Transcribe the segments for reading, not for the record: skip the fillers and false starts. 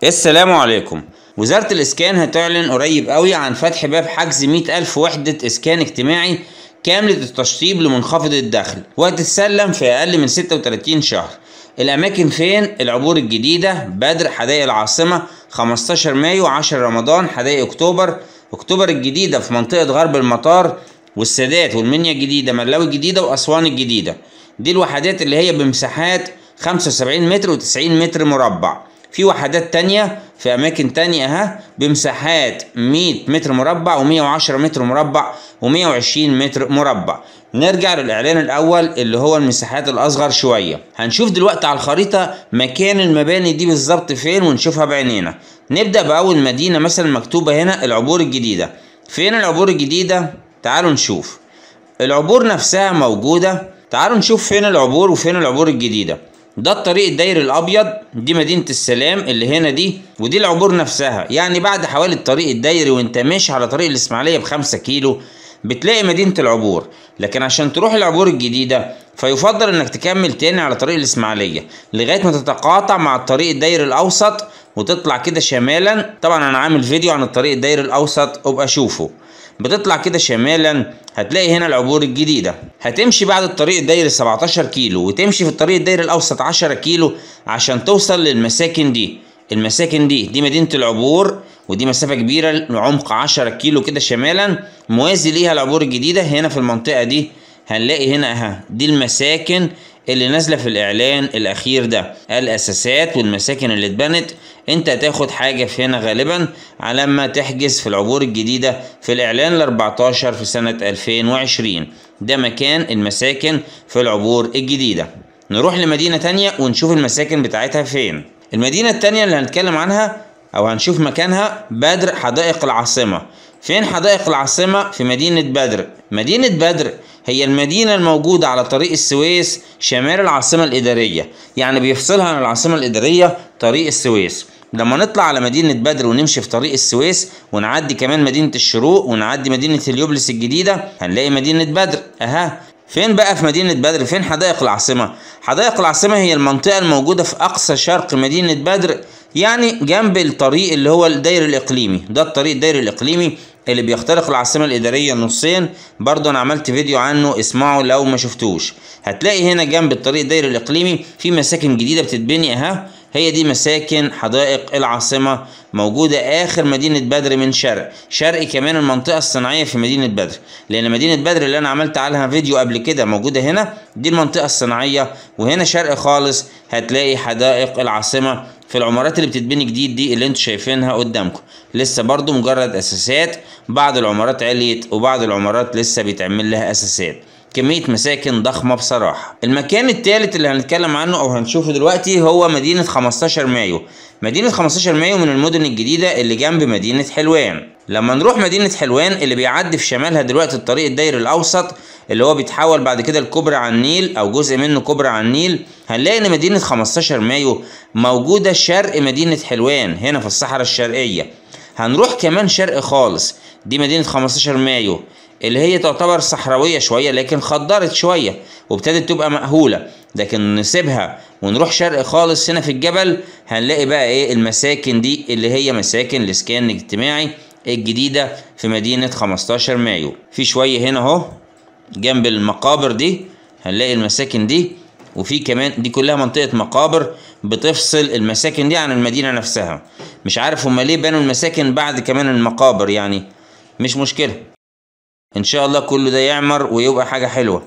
السلام عليكم. وزارة الإسكان هتعلن قريب قوي عن فتح باب حجز 100,000 وحدة إسكان اجتماعي كاملة التشطيب لمنخفض الدخل، وهتتسلم في أقل من 36 شهر. الأماكن فين؟ العبور الجديدة، بدر، حدائق العاصمة، 15 مايو، 10 رمضان، حدائق أكتوبر الجديدة في منطقة غرب المطار، والسادات، والمنيا الجديدة، ملاوي الجديدة، وأسوان الجديدة. دي الوحدات اللي هي بمساحات 75 متر و90 متر مربع. في وحدات تانية في أماكن تانية بمساحات 100 متر مربع و110 متر مربع و120 متر مربع. نرجع للإعلان الأول اللي هو المساحات الأصغر شوية. هنشوف دلوقتي على الخريطة مكان المباني دي بالظبط فين ونشوفها بعينينا. نبدأ بأول مدينة مثلا مكتوبة هنا العبور الجديدة. فين العبور الجديدة؟ تعالوا نشوف. العبور نفسها موجودة. تعالوا نشوف فين العبور وفين العبور الجديدة. ده الطريق الدائري الابيض، دي مدينة السلام اللي هنا دي، ودي العبور نفسها. يعني بعد حوالي الطريق الدائري وانت ماشي على طريق الاسماعيلية ب5 كيلو بتلاقي مدينة العبور. لكن عشان تروح العبور الجديدة فيفضل انك تكمل تاني على طريق الاسماعيلية لغاية ما تتقاطع مع الطريق الدائري الاوسط وتطلع كده شمالا. طبعا انا عامل فيديو عن الطريق الدائري الاوسط ابقى شوفه. بتطلع كده شمالا هتلاقي هنا العبور الجديدة. هتمشي بعد الطريق الدائري 17 كيلو وتمشي في الطريق الدائري الأوسط 10 كيلو عشان توصل للمساكن دي. المساكن دي مدينة العبور، ودي مسافة كبيرة لعمق 10 كيلو كده شمالا. موازي ليها العبور الجديدة هنا في المنطقة دي. هنلاقي هنا دي المساكن اللي نازله في الاعلان الاخير ده، الاساسات والمساكن اللي اتبنت. انت هتاخد حاجه في هنا غالبا على ما تحجز في العبور الجديده في الاعلان ال14 في سنه 2020. ده مكان المساكن في العبور الجديده. نروح لمدينه تانية ونشوف المساكن بتاعتها فين. المدينه التانية اللي هنتكلم عنها او هنشوف مكانها بدر، حدائق العاصمه. فين حدائق العاصمه؟ في مدينه بدر. مدينه بدر هي المدينة الموجودة على طريق السويس شمال العاصمة الإدارية، يعني بيفصلها عن العاصمة الإدارية طريق السويس. لما نطلع على مدينة بدر ونمشي في طريق السويس ونعدي كمان مدينة الشروق ونعدي مدينة اليوبلس الجديدة هنلاقي مدينة بدر. فين بقى في مدينة بدر؟ فين حدائق العاصمة؟ حدائق العاصمة هي المنطقة الموجودة في أقصى شرق مدينة بدر، يعني جنب الطريق اللي هو الدائري الإقليمي. ده الطريق الدائري الإقليمي اللي بيخترق العاصمة الإدارية نصين. برضو أنا عملت فيديو عنه اسمعوا لو ما شفتوش. هتلاقي هنا جنب الطريق الدائري الإقليمي في مساكن جديدة بتتبني هي دي مساكن حدائق العاصمة، موجودة آخر مدينة بدر من شرق كمان المنطقة الصناعية في مدينة بدر. لأن مدينة بدر اللي أنا عملت عنها فيديو قبل كده موجودة هنا، دي المنطقة الصناعية. وهنا شرق خالص هتلاقي حدائق العاصمة في العمارات اللي بتتبني جديد دي اللي انتوا شايفينها قدامكم. لسه برضو مجرد أساسات، بعض العمارات عليت وبعض العمارات لسه بيتعمل لها أساسات. كمية مساكن ضخمة بصراحة. المكان الثالث اللي هنتكلم عنه أو هنشوفه دلوقتي هو مدينة 15 مايو. مدينة 15 مايو من المدن الجديدة اللي جنب مدينة حلوان. لما نروح مدينة حلوان اللي بيعدي في شمالها دلوقتي الطريق الدائري الأوسط اللي هو بيتحول بعد كده لكوبري على النيل أو جزء منه كوبري على النيل، هنلاقي إن مدينة 15 مايو موجودة شرق مدينة حلوان هنا في الصحراء الشرقية. هنروح كمان شرق خالص، دي مدينة 15 مايو اللي هي تعتبر صحراوية شوية لكن خضرت شوية وابتدت تبقى مأهولة. لكن نسيبها ونروح شرق خالص هنا في الجبل هنلاقي بقى المساكن دي اللي هي مساكن الإسكان الاجتماعي الجديدة في مدينة 15 مايو. في شوية هنا جنب المقابر دي هنلاقي المساكن دي، وفي كمان دي كلها منطقة مقابر بتفصل المساكن دي عن المدينة نفسها. مش عارف هما ليه بنوا المساكن بعد كمان المقابر، يعني مش مشكلة، ان شاء الله كله ده يعمر ويبقى حاجة حلوة.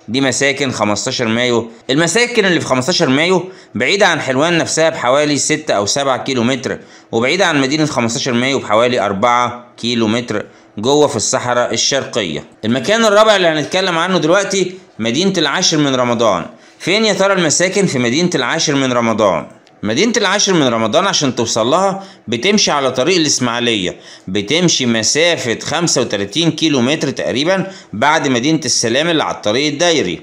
دي مساكن 15 مايو. المساكن اللي في 15 مايو بعيدة عن حلوان نفسها بحوالي 6 أو 7 كيلو متر، وبعيدة عن مدينة 15 مايو بحوالي 4 كيلو متر جوه في الصحراء الشرقية. المكان الرابع اللي هنتكلم عنه دلوقتي مدينة العاشر من رمضان. فين يا ترى المساكن في مدينة العاشر من رمضان؟ مدينة العاشر من رمضان عشان توصل لها بتمشي على طريق الإسماعيلية، بتمشي مسافة 35 كيلو متر تقريبا بعد مدينة السلام اللي على الطريق الدائري.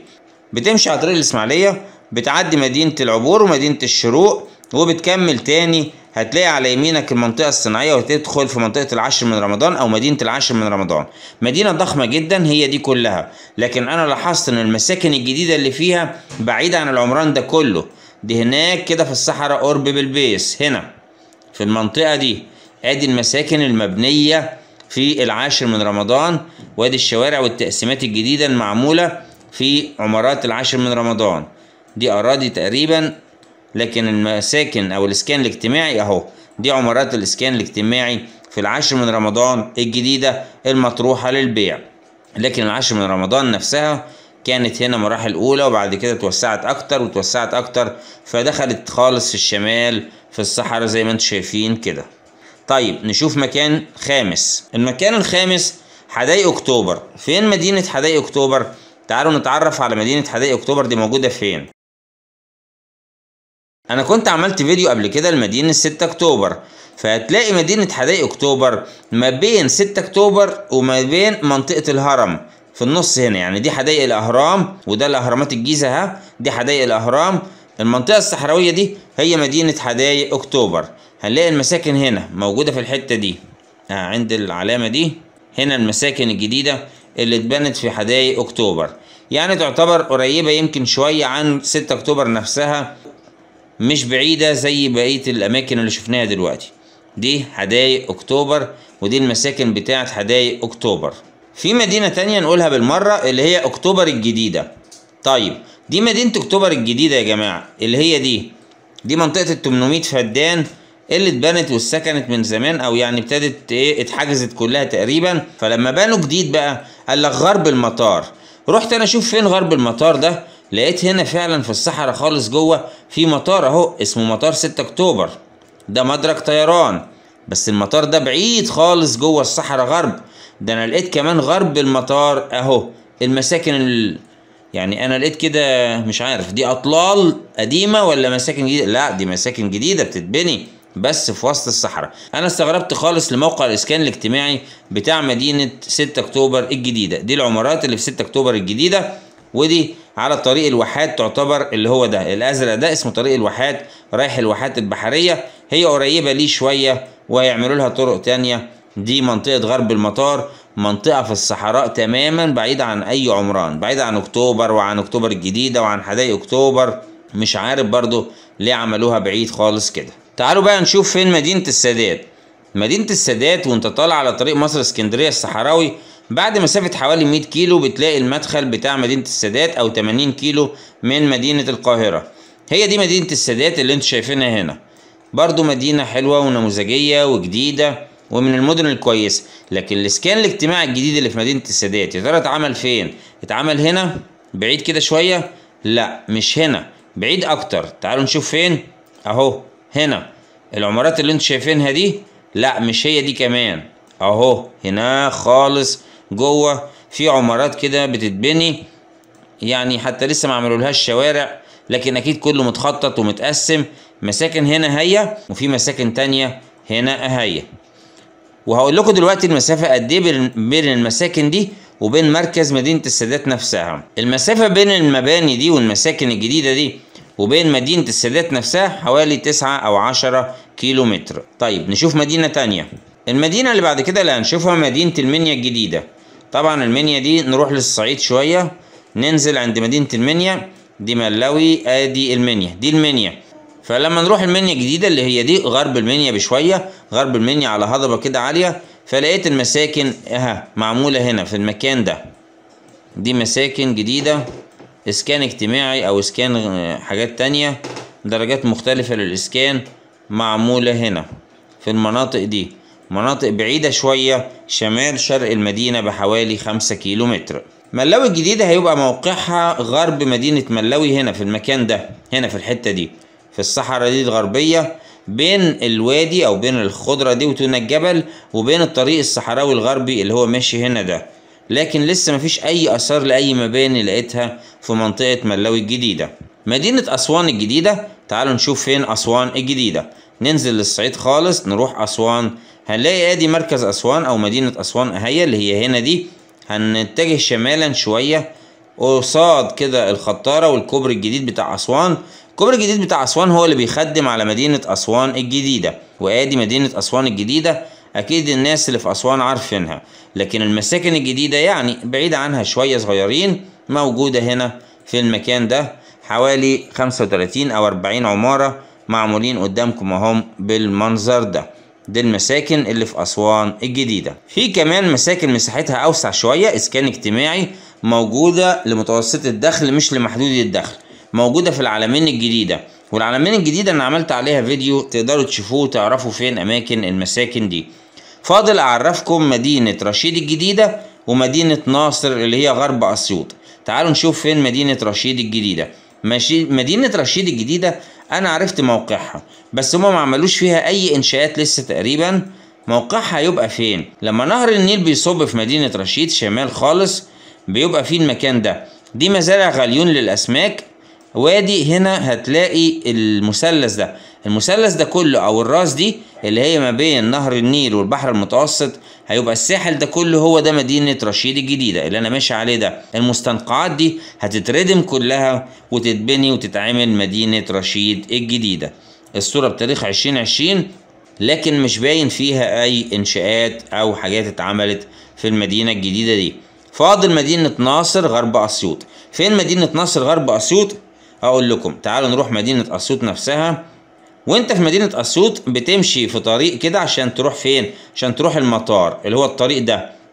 بتمشي على طريق الإسماعيلية بتعدي مدينة العبور ومدينة الشروق وبتكمل تاني هتلاقي على يمينك المنطقة الصناعية وتدخل في منطقة العاشر من رمضان أو مدينة العاشر من رمضان. مدينة ضخمة جدا هي دي كلها، لكن أنا لاحظت إن المساكن الجديدة اللي فيها بعيدة عن العمران ده كله. دي هناك كده في الصحراء قرب بلبيس هنا في المنطقة دي. ادي المساكن المبنية في العاشر من رمضان، وادي الشوارع والتقسيمات الجديدة المعمولة في عمارات العاشر من رمضان. دي أراضي تقريبا، لكن المساكن أو الإسكان الاجتماعي أهو، دي عمارات الإسكان الاجتماعي في العاشر من رمضان الجديدة المطروحة للبيع. لكن العاشر من رمضان نفسها كانت هنا مراحل أولى، وبعد كده توسعت أكتر وتوسعت أكتر، فدخلت خالص في الشمال في الصحراء زي ما انتم شايفين كده. طيب نشوف مكان خامس. المكان الخامس حدائق أكتوبر. فين مدينة حدائق أكتوبر؟ تعالوا نتعرف على مدينة حدائق أكتوبر دي موجودة فين. أنا كنت عملت فيديو قبل كده لمدينة 6 أكتوبر، فهتلاقي مدينة حدائق أكتوبر ما بين 6 أكتوبر وما بين منطقة الهرم في النص هنا. يعني دي حدائق الأهرام، وده الأهرامات الجيزة ها، دي حدائق الأهرام. المنطقة الصحراوية دي هي مدينة حدائق أكتوبر. هنلاقي المساكن هنا موجودة في الحتة دي عند العلامة دي. هنا المساكن الجديدة اللي اتبنت في حدائق أكتوبر، يعني تعتبر قريبة يمكن شوية عن 6 أكتوبر نفسها، مش بعيدة زي بقية الأماكن اللي شفناها دلوقتي. دي حدائق أكتوبر، ودي المساكن بتاعت حدائق أكتوبر. في مدينة تانية نقولها بالمرة اللي هي أكتوبر الجديدة. طيب دي مدينة أكتوبر الجديدة يا جماعة، اللي هي دي منطقة 800 فدان اللي اتبنت واتسكنت من زمان، او يعني ابتدت اتحجزت كلها تقريبا. فلما بنوا جديد بقى قال لك غرب المطار. رحت انا اشوف فين غرب المطار ده، لقيت هنا فعلا في الصحراء خالص جوه في مطار اهو اسمه مطار 6 اكتوبر. ده مدرج طيران، بس المطار ده بعيد خالص جوه الصحراء غرب. ده انا لقيت كمان غرب المطار اهو المساكن يعني انا لقيت كده مش عارف دي اطلال قديمه ولا مساكن جديده. لا دي مساكن جديده بتتبني بس في وسط الصحراء. انا استغربت خالص لموقع الاسكان الاجتماعي بتاع مدينه 6 اكتوبر الجديده. دي العمارات اللي في 6 اكتوبر الجديده، ودي على طريق الواحات تعتبر، اللي هو ده الازرق ده اسمه طريق الواحات رايح الواحات البحريه. هي قريبه ليه شويه وهيعملوا لها طرق تانية. دي منطقه غرب المطار، منطقه في الصحراء تماما بعيده عن اي عمران، بعيده عن اكتوبر وعن اكتوبر الجديده وعن حدائق اكتوبر. مش عارف برضو ليه عملوها بعيد خالص كده. تعالوا بقى نشوف فين مدينة السادات. مدينة السادات وانت طالع على طريق مصر اسكندرية الصحراوي، بعد مسافة حوالي 100 كيلو بتلاقي المدخل بتاع مدينة السادات، او 80 كيلو من مدينة القاهرة. هي دي مدينة السادات اللي انتوا شايفينها هنا. برضو مدينة حلوة ونموذجية وجديدة ومن المدن الكويسة. لكن الاسكان الاجتماعي الجديد اللي في مدينة السادات يا ترى اتعمل فين؟ اتعمل هنا بعيد كده شوية؟ لا مش هنا، بعيد اكتر. تعالوا نشوف فين. اهو هنا العمارات اللي انتوا شايفينها دي، لا مش هي دي كمان. اهو هنا خالص جوه في عمارات كده بتتبني، يعني حتى لسه ما عملولهاش شوارع، لكن اكيد كله متخطط ومتقسم. مساكن هنا هي، وفي مساكن تانية هنا هي. وهقول لكم دلوقتي المسافة قد ايه بين المساكن دي وبين مركز مدينة السادات نفسها. المسافة بين المباني دي والمساكن الجديدة دي وبين مدينة السادات نفسها حوالي 9 أو 10 كيلو متر. طيب نشوف مدينة تانية. المدينة اللي بعد كده اللي هنشوفها مدينة المنيا الجديدة. طبعا المنيا دي نروح للصعيد شوية، ننزل عند مدينة المنيا. دي ملاوي، ادي المنيا، دي المنيا. فلما نروح المنيا الجديدة اللي هي دي غرب المنيا بشوية، غرب المنيا على هضبة كده عالية، فلقيت المساكن معمولة هنا في المكان ده. دي مساكن جديدة، اسكان اجتماعي او اسكان حاجات تانية، درجات مختلفة للاسكان معمولة هنا في المناطق دي. مناطق بعيدة شوية شمال شرق المدينة بحوالي 5 كيلو متر. ملاوي الجديدة هيبقى موقعها غرب مدينة ملاوي، هنا في المكان ده، هنا في الحتة دي في الصحراء دي الغربية، بين الوادي او بين الخضرة دي وتون الجبل وبين الطريق الصحراوي الغربي اللي هو ماشي هنا ده. لكن لسه مفيش اي اثار لاي مباني لقيتها في منطقة ملاوي الجديدة. مدينة اسوان الجديدة، تعالوا نشوف فين اسوان الجديدة. ننزل للصعيد خالص نروح اسوان، هنلاقي ادي مركز اسوان او مدينة اسوان اهي اللي هي هنا دي. هنتجه شمالا شوية قصاد كده الخطارة والكوبري الجديد بتاع اسوان. الكوبري الجديد بتاع اسوان هو اللي بيخدم على مدينة اسوان الجديدة، وادي مدينة اسوان الجديدة. اكيد الناس اللي في اسوان عارفينها، لكن المساكن الجديدة يعني بعيدة عنها شوية صغيرين، موجودة هنا في المكان ده حوالي 35 او 40 عمارة معمولين قدامكم اهم بالمنظر ده. دي المساكن اللي في أسوان الجديدة. في كمان مساكن مساحتها أوسع شوية، إسكان اجتماعي، موجودة لمتوسط الدخل مش لمحدود الدخل، موجودة في العلمين الجديدة. والعلمين الجديدة أنا عملت عليها فيديو تقدروا تشوفوه وتعرفوا فين أماكن المساكن دي. فاضل أعرفكم مدينة رشيد الجديدة ومدينة ناصر اللي هي غرب أسيوط. تعالوا نشوف فين مدينة رشيد الجديدة. مدينة رشيد الجديدة أنا عرفت موقعها، بس هما ما عملوش فيها أي إنشاءات لسه تقريبا. موقعها هيبقى فين؟ لما نهر النيل بيصب في مدينة رشيد شمال خالص بيبقى فيه المكان ده. دي مزارع غليون للأسماك. وادي هنا هتلاقي المثلث ده، المثلث ده كله أو الراس دي اللي هي ما بين نهر النيل والبحر المتوسط، هيبقى الساحل ده كله هو ده مدينة رشيد الجديدة اللي أنا ماشي عليه ده. المستنقعات دي هتتردم كلها وتتبني وتتعمل مدينة رشيد الجديدة. الصورة بتاريخ 2020 لكن مش باين فيها أي إنشاءات أو حاجات اتعملت في المدينة الجديدة دي. فاضل مدينة ناصر غرب أسيوط. فين مدينة ناصر غرب أسيوط؟ أقول لكم تعالوا نروح مدينة أسيوط نفسها. وانت في مدينة أسيوط بتمشي في طريق كده عشان تروح فين؟ عشان تروح المطار اللي هو الطريق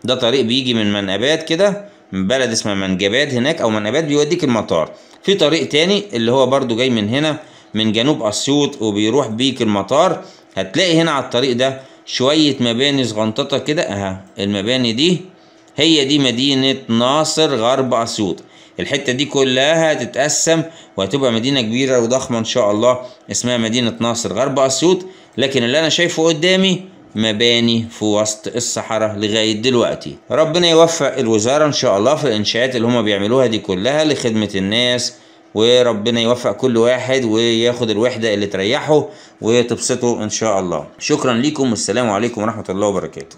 ده طريق بيجي من منقبات كده، من بلد اسمها منجبات هناك أو منقبات بيوديك المطار. في طريق تاني اللي هو برضو جاي من هنا من جنوب أسيوط وبيروح بيك المطار. هتلاقي هنا على الطريق ده شوية مباني صغنططة كده اها، المباني دي هي دي مدينة ناصر غرب أسيوط. الحتة دي كلها هتتقسم وهتبقى مدينة كبيرة وضخمة إن شاء الله اسمها مدينة ناصر غرب أسيوط. لكن اللي أنا شايفه قدامي مباني في وسط الصحراء لغاية دلوقتي. ربنا يوفق الوزارة إن شاء الله في الإنشاءات اللي هما بيعملوها دي كلها لخدمة الناس، وربنا يوفق كل واحد وياخد الوحدة اللي تريحه وتبسطه إن شاء الله. شكرا لكم والسلام عليكم ورحمة الله وبركاته.